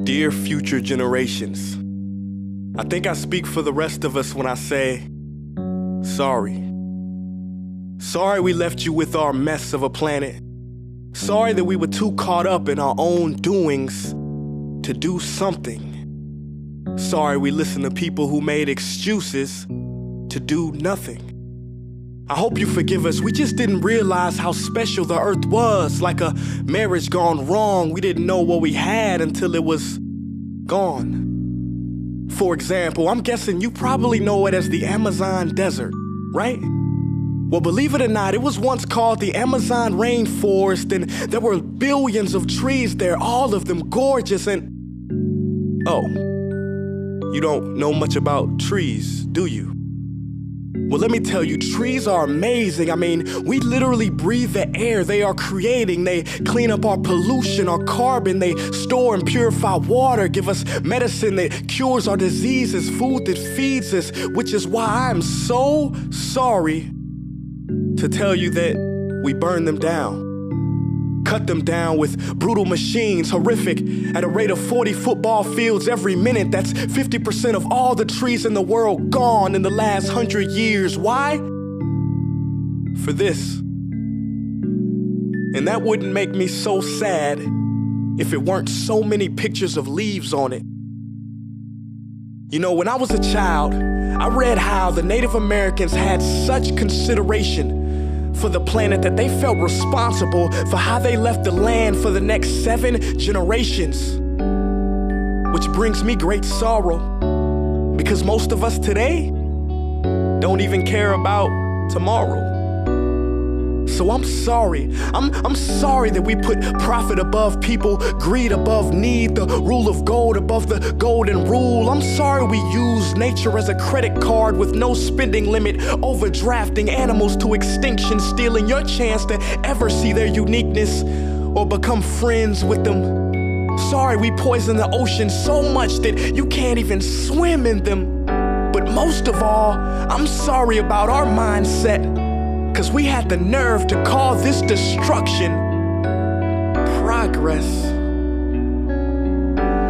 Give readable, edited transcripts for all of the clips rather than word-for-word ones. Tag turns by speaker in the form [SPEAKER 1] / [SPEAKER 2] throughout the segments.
[SPEAKER 1] Dear future generations, I think I speak for the rest of us when I say, sorry. Sorry we left you with our mess of a planet. Sorry that we were too caught up in our own doings to do something. Sorry we listened to people who made excuses to do nothing. I hope you forgive us. We just didn't realize how special the earth was. Like a marriage gone wrong, we didn't know what we had until it was gone. For example, I'm guessing you probably know it as the Amazon desert, right? Well, believe it or not, it was once called the Amazon rainforest, and there were billions of trees there, all of them gorgeous. And oh, you don't know much about trees, do you? Well, let me tell you, trees are amazing. I mean, we literally breathe the air they are creating. They clean up our pollution, our carbon. They store and purify water, give us medicine that cures our diseases, food that feeds us, which is why I'm so sorry to tell you that we burn them down. Cut them down with brutal machines, horrific, at a rate of 40 football fields every minute. That's 50% of all the trees in the world gone in the last 100 years. Why? For this. And that wouldn't make me so sad if it weren't so many pictures of leaves on it. You know, when I was a child, I read how the Native Americans had such consideration for the planet that they felt responsible for how they left the land for the next 7 generations. Which brings me great sorrow, because most of us today don't even care about tomorrow. So I'm sorry. I'm sorry that we put profit above people, greed above need, the rule of gold above the golden rule. I'm sorry we use nature as a credit card with no spending limit, overdrafting animals to extinction, stealing your chance to ever see their uniqueness or become friends with them. Sorry we poison the ocean so much that you can't even swim in them. But most of all, I'm sorry about our mindset, 'cause we had the nerve to call this destruction progress.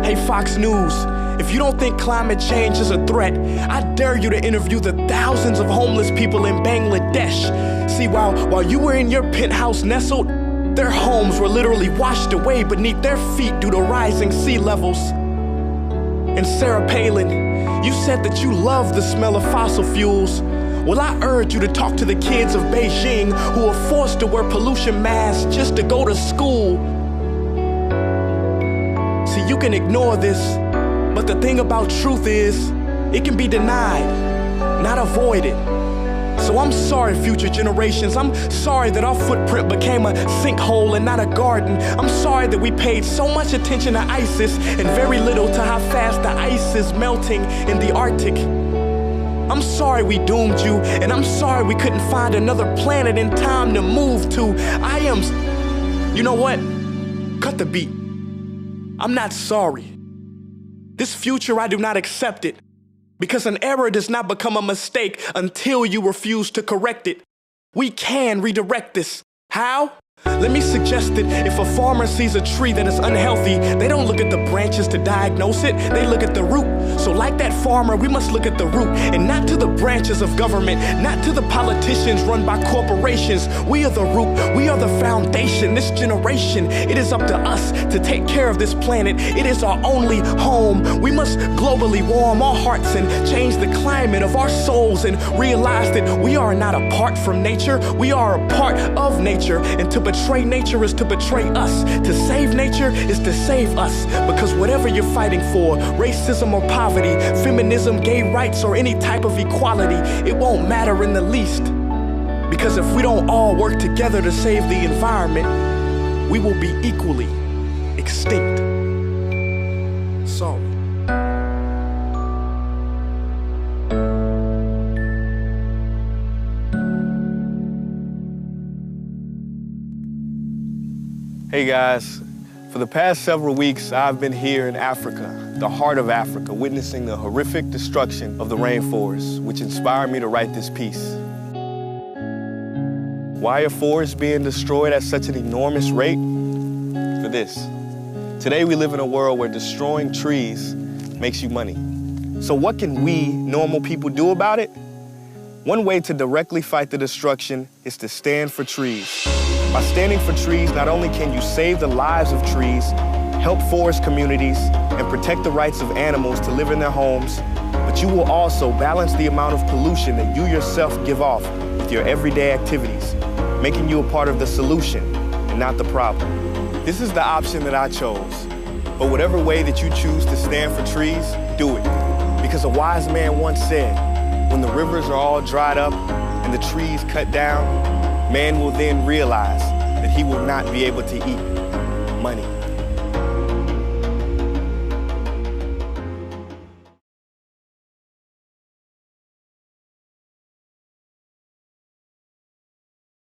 [SPEAKER 1] Hey Fox News, if you don't think climate change is a threat, I dare you to interview the thousands of homeless people in Bangladesh. See, while you were in your penthouse nestled, their homes were literally washed away beneath their feet due to rising sea levels. And Sarah Palin, you said that you love the smell of fossil fuels. Well, I urge you to talk to the kids of Beijing who are forced to wear pollution masks just to go to school. See, you can ignore this, but the thing about truth is, it can be denied, not avoided. So I'm sorry, future generations. I'm sorry that our footprint became a sinkhole and not a garden. I'm sorry that we paid so much attention to ISIS and very little to how fast the ice is melting in the Arctic. I'm sorry we doomed you, and I'm sorry we couldn't find another planet in time to move to. You know what? Cut the beat. I'm not sorry. This future, I do not accept it, because an error does not become a mistake until you refuse to correct it. We can redirect this. How? Let me suggest that if a farmer sees a tree that is unhealthy, they don't look at the branches to diagnose it, they look at the root. So like that farmer, we must look at the root, and not to the branches of government, not to the politicians run by corporations. We are the root, we are the foundation. This generation, it is up to us to take care of this planet. It is our only home. We must globally warm our hearts and change the climate of our souls and realize that we are not apart from nature, we are a part of nature. And to betray nature is to betray us. To save nature is to save us. Because whatever you're fighting for, racism or poverty, feminism, gay rights, or any type of equality, it won't matter in the least. Because if we don't all work together to save the environment, we will be equally extinct. Sorry. Hey guys, for the past several weeks, I've been here in Africa, the heart of Africa, witnessing the horrific destruction of the rainforest, which inspired me to write this piece. Why are forests being destroyed at such an enormous rate? For this. Today we live in a world where destroying trees makes you money. So what can we, normal people, do about it? One way to directly fight the destruction is to stand for trees. By standing for trees, not only can you save the lives of trees, help forest communities, and protect the rights of animals to live in their homes, but you will also balance the amount of pollution that you yourself give off with your everyday activities, making you a part of the solution and not the problem. This is the option that I chose. But whatever way that you choose to stand for trees, do it. Because a wise man once said, when the rivers are all dried up and the trees cut down, man will then realize that he will not be able to eat money.